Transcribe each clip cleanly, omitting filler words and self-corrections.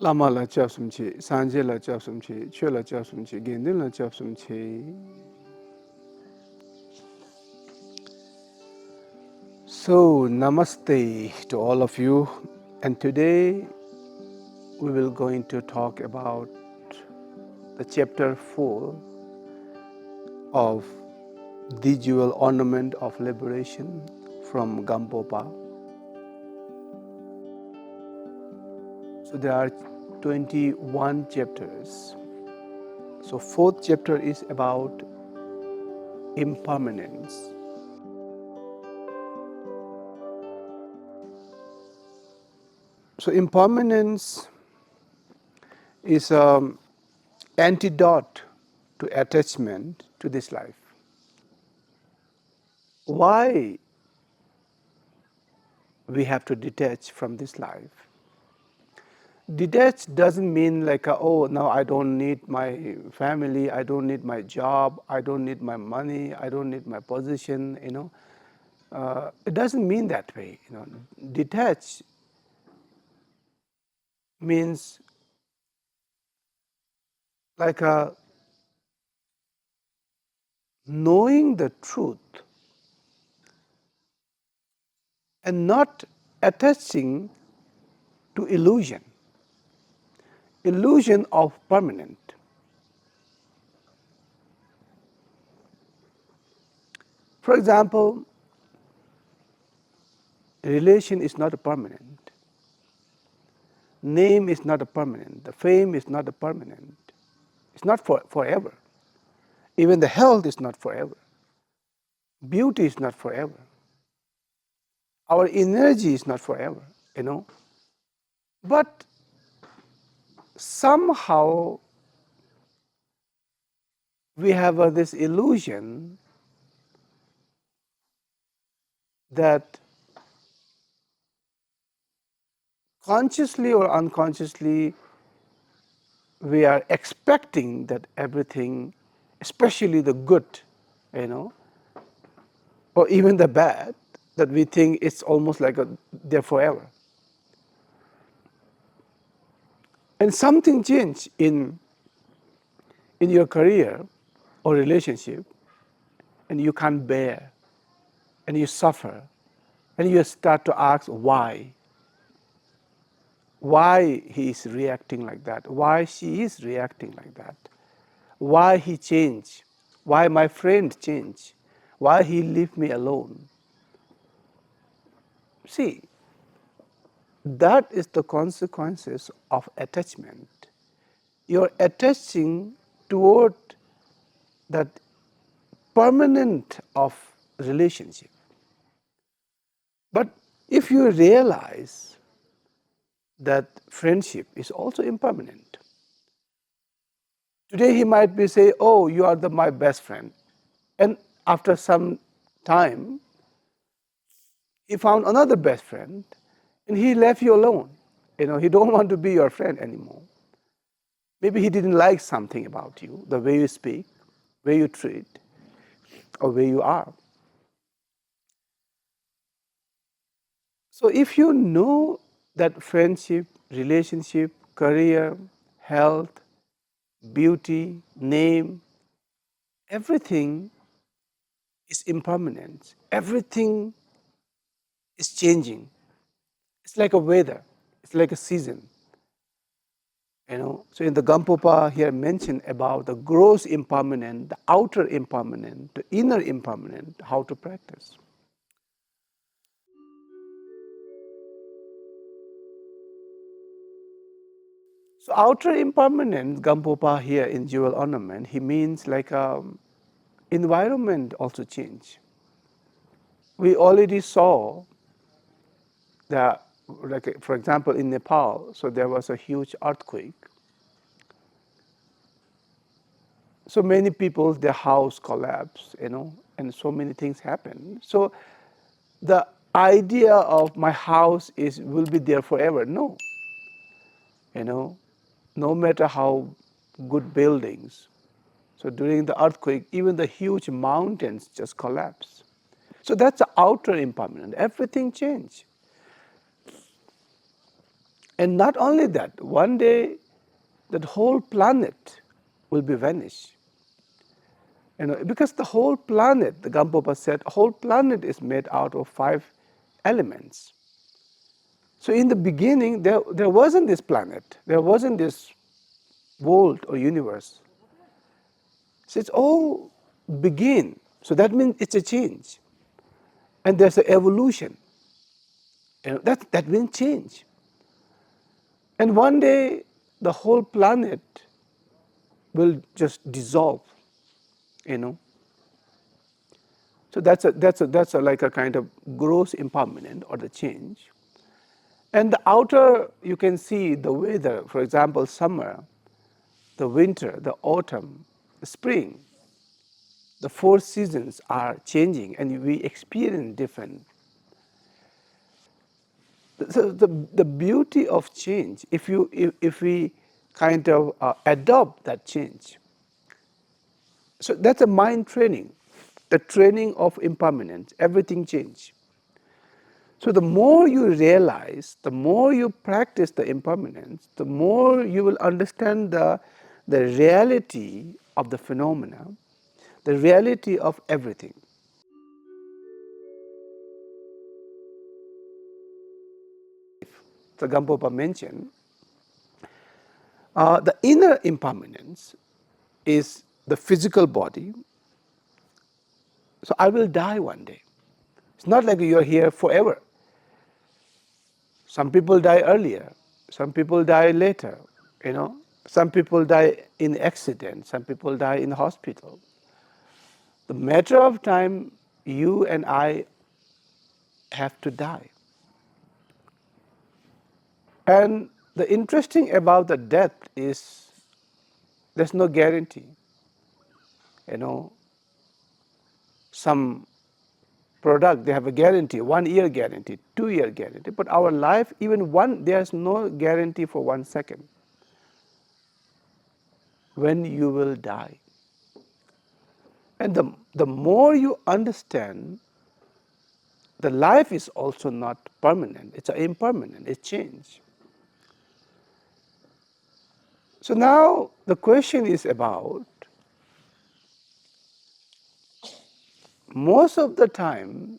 Lama la chapsumchi, Sanje la chapsumchi, Chö la chapsumchi, Gendin la chapsumchi. So, namaste to all of you. And today we will going to talk about the chapter 4 of the Jewel Ornament of Liberation from Gampopa. So there are 21 chapters. So fourth chapter is about impermanence. So impermanence is an antidote to attachment to this life. Why we have to detach from this life? Detach doesn't mean like, oh, now I don't need my family, I don't need my job, I don't need my money, I don't need my position, it doesn't mean that way. Detach means like knowing the truth and not attaching to illusion of permanent. For example, relation is not a permanent. Name is not a permanent. The fame is not a permanent. It's not forever. Even the health is not forever. Beauty is not forever. Our energy is not forever. But somehow we have this illusion that consciously or unconsciously we are expecting that everything, especially the good, or even the bad, that we think it's almost like they're forever. And something changed in your career or relationship, and you can't bear, and you suffer, and you start to ask why. Why he is reacting like that? Why she is reacting like that? Why he changed? Why my friend changed? Why he left me alone? See, that is the consequences of attachment. You're attaching toward that permanent of relationship. But if you realize that friendship is also impermanent, today he might be say, oh, you are my best friend. And after some time, he found another best friend and he left you alone. He don't want to be your friend anymore. Maybe he didn't like something about you, the way you speak, way you treat, or where you are. So if you know that friendship, relationship, career, health, beauty, name, everything is impermanent. Everything is changing. It's like a weather. It's like a season. So in the Gampopa here mentioned about the gross impermanent, the outer impermanent, the inner impermanent, how to practice. So outer impermanence, Gampopa here in Jewel Ornament, he means like environment also change. We already saw that, like for example, in Nepal, so there was a huge earthquake. So many people, their house collapsed, and so many things happened. So the idea of my house will be there forever. No. No matter how good buildings. So during the earthquake, even the huge mountains just collapse. So that's the outer impermanent. Everything changed. And not only that, one day that whole planet will be vanished. Because the whole planet, the Gampopa said, whole planet is made out of 5 elements. So in the beginning, there wasn't this planet, there wasn't this world or universe. So it's all begin. So that means it's a change. And there's an evolution. That means change. And one day, the whole planet will just dissolve, you know. So that's like a kind of gross impermanent or the change. And the outer, you can see the weather, for example, summer, the winter, the autumn, the spring. The 4 seasons are changing and we experience different. So the beauty of change, if we kind of adopt that change, so that's a mind training, the training of impermanence, everything change. So the more you realize, the more you practice the impermanence, the more you will understand the reality of the phenomena, the reality of everything. The Gampopa mentioned, the inner impermanence is the physical body. So I will die one day. It's not like you're here forever. Some people die earlier, some people die later, Some people die in accident, some people die in hospital. The matter of time, you and I have to die. And the interesting about the death is there's no guarantee. Some product, they have a guarantee, 1 year guarantee, 2 year guarantee. But our life, even there's no guarantee for 1 second when you will die. And the more you understand, the life is also not permanent. It's impermanent, it's change. So now the question is about, most of the time,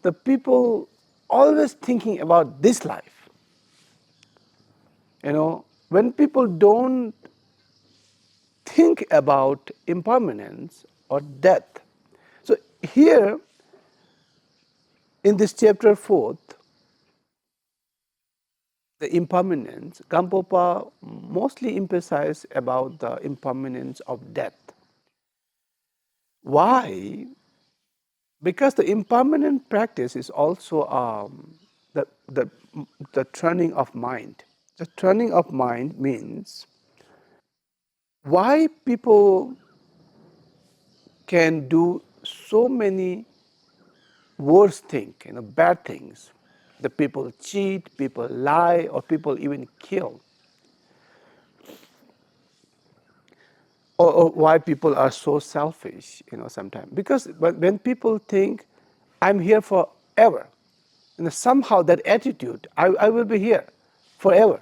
the people always thinking about this life. When people don't think about impermanence or death. So here, in this chapter 4th, the impermanence, Gampopa mostly emphasizes about the impermanence of death. Why? Because the impermanent practice is also the turning of mind. The turning of mind means why people can do so many worse things, bad things. The people cheat, people lie, or people even kill. Or why people are so selfish, sometimes. Because when people think, I'm here forever, somehow that attitude, I will be here forever.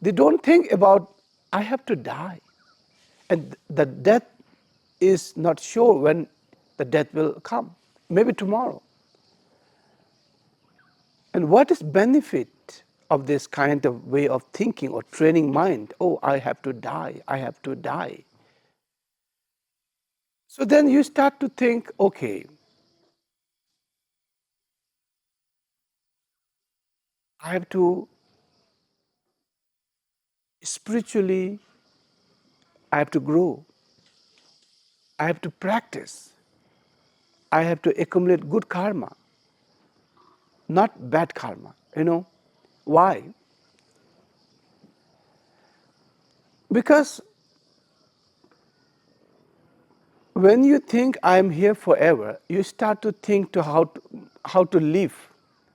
They don't think about, I have to die. And the death is not sure when the death will come. Maybe tomorrow. And what is benefit of this kind of way of thinking or training mind? Oh, I have to die, I have to die. So then you start to think, okay, I have to spiritually, I have to grow. I have to practice. I have to accumulate good karma, not bad karma. Why? Because when you think I am here forever, you start to think to how to live,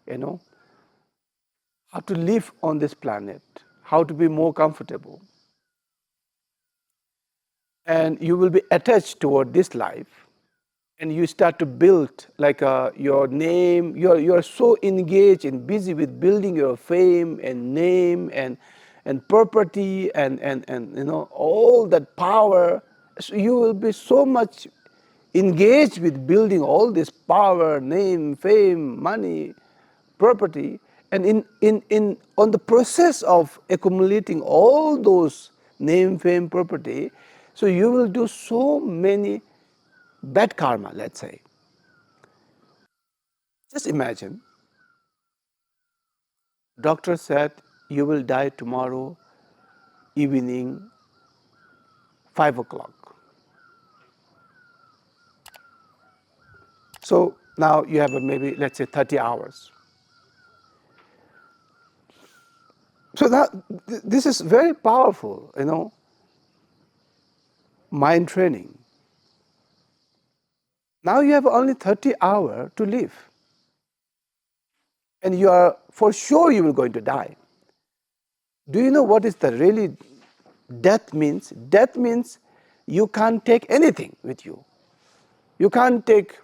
how to live on this planet, how to be more comfortable. And you will be attached toward this life. and you start to build like your name. You're so engaged and busy with building your fame and name and property and all that power. So you will be so much engaged with building all this power, name, fame, money, property, and in on the process of accumulating all those name, fame, property, so you will do so many bad karma, let's say. Just imagine, doctor said you will die tomorrow evening 5 o'clock. So now you have maybe, let's say, 30 hours. So that this is very powerful, mind training. Now you have only 30 hours to live. And you are for sure you will going to die. Do you know what is the really death means? Death means you can't take anything with you. You can't take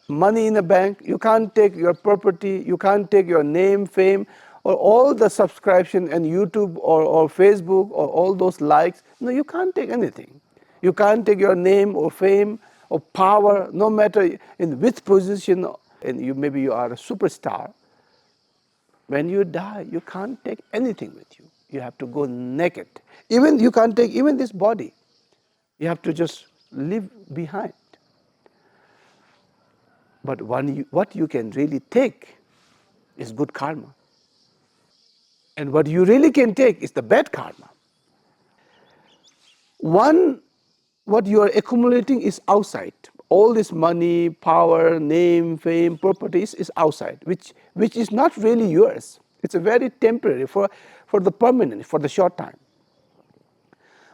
money in the bank, you can't take your property, you can't take your name, fame, or all the subscription and YouTube or Facebook or all those likes. No, you can't take anything. You can't take your name or fame or power, no matter in which position, and maybe you are a superstar. When you die, you can't take anything with you. You have to go naked. Even you can't take even this body. You have to just leave behind. But what you can really take is good karma. And what you really can take is the bad karma. What you are accumulating is outside. All this money, power, name, fame, properties is outside, which is not really yours. It's a very temporary for the permanent, for the short time.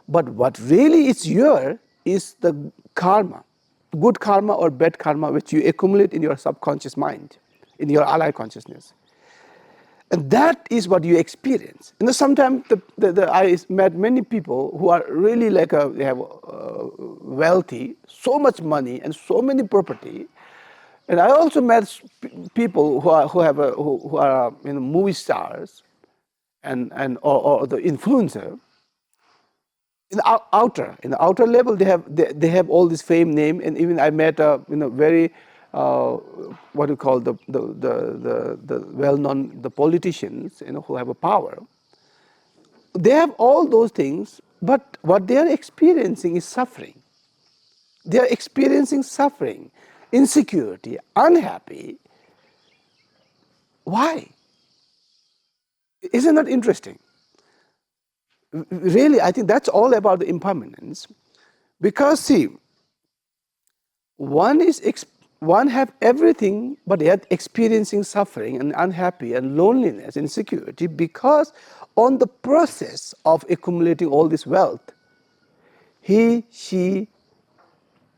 But what really is yours is the karma, good karma or bad karma, which you accumulate in your subconscious mind, in your allied consciousness. And that is what you experience. And sometimes I met many people who are really like they have wealthy, so much money and so many property. And I also met people who are movie stars or the influencer. In the outer level, they have all this fame, name, and even I met very what do you call the well-known politicians who have a power. They have all those things, but what they are experiencing is suffering. They are experiencing suffering, insecurity, unhappy. Why? Isn't that interesting? Really, I think that's all about the impermanence. Because see, one have everything, but yet experiencing suffering and unhappy and loneliness, insecurity, because on the process of accumulating all this wealth, she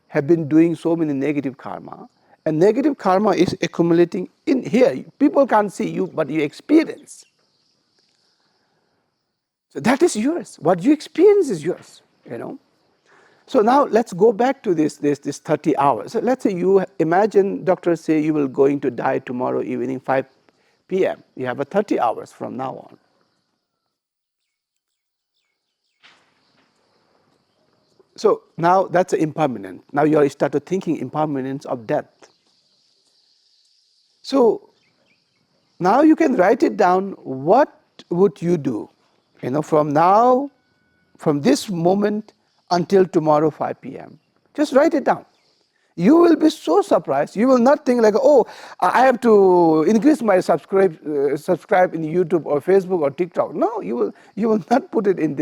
have been doing so many negative karma, and negative karma is accumulating in here. People can't see you, but you experience. So that is yours. What you experience is yours. So now let's go back to this 30 hours. So let's say you imagine doctors say you will going to die tomorrow evening 5 p.m. You have a 30 hours from now on. So now that's impermanent. Now you started thinking impermanence of death. So now you can write it down. What would you do? From this moment until tomorrow 5 p.m. Just write it down. You will be so surprised. You will not think like, oh, I have to increase my subscribe in YouTube or Facebook or TikTok. No, you will not put it in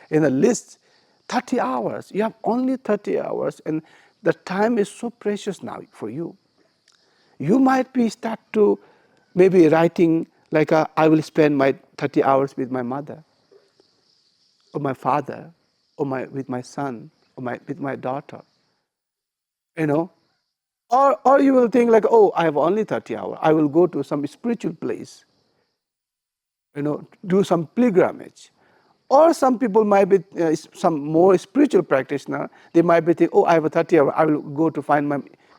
in a list. 30 hours. You have only 30 hours, and the time is so precious now for you. You might start to maybe writing like I will spend my 30 hours with my mother, or my father, or with my son, or with my daughter. Or you will think like, oh, I have only 30 hours. I will go to some spiritual place, do some pilgrimage. Or some people might be, some more spiritual practitioner, they might be thinking, oh, I have a 30 hour, I will go to find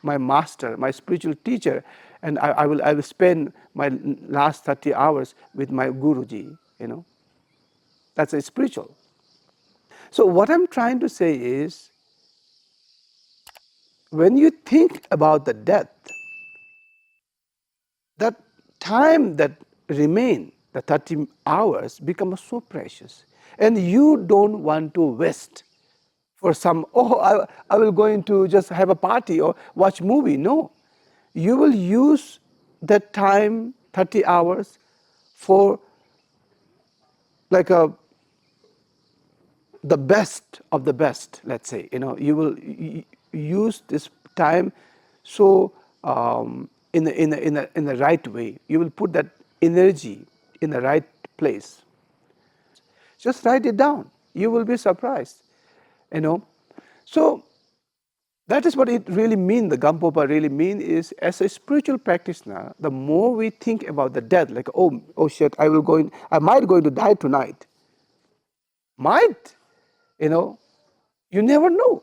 my master, my spiritual teacher, and I will spend my last 30 hours with my Guruji, That's a spiritual. So what I'm trying to say is, when you think about the death, that time that remain, the 30 hours, becomes so precious. And you don't want to waste for some, I will going to just have a party or watch movie. No. You will use that time, 30 hours, for like the best of the best, let's say. You will use this time so in the right way. You will put that energy in the right place. Just write it down. You will be surprised. So that is what it really means. The Gampopa really means is, as a spiritual practitioner, the more we think about the death, like, oh shit, I might going to die tonight. Might, you never know.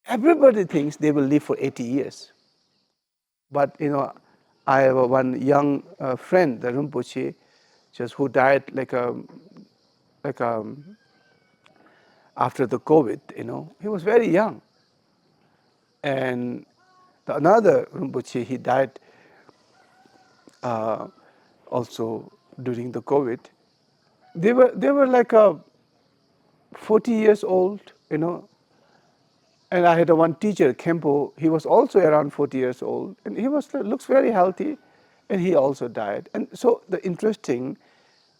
Everybody thinks they will live for 80 years. But, I have one young friend, the Rinpoche, just who died after the COVID, he was very young. And another Rinpoche, he died also during the COVID. They were like 40 years old, And I had one teacher, Khenpo, he was also around 40 years old, and he looks very healthy, and he also died. And so the interesting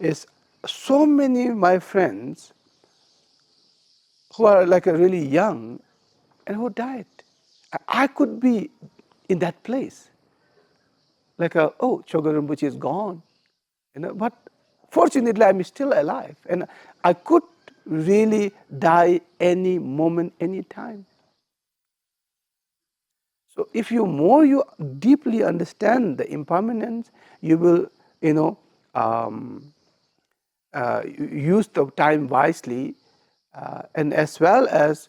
is, so many of my friends who are like really young and who died. I could be in that place. Like, Chogyal Rinpoche is gone. But fortunately, I'm still alive. And I could really die any moment, any time. So if you deeply understand the impermanence, you will, use the time wisely, and as well as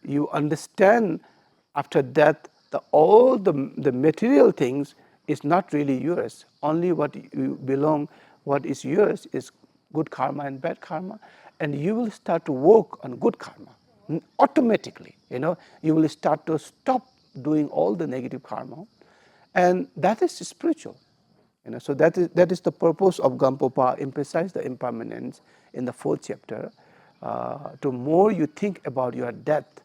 you understand after death, all the material things is not really yours. Only what you belong, what is yours is good karma and bad karma, and you will start to work on good karma automatically. You will start to stop doing all the negative karma, and that is spiritual. So that is the purpose of Gampopa, emphasize the impermanence in the 4th chapter. The more you think about your death,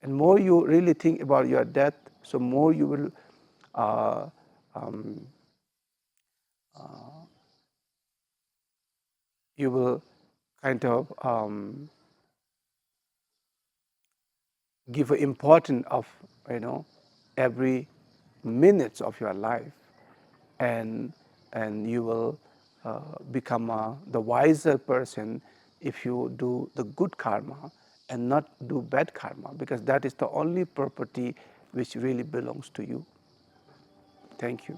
and more you really think about your death, so more you will kind of give an importance of every minutes of your life, and you will become the wiser person if you do the good karma and not do bad karma, because that is the only property which really belongs to you. Thank you.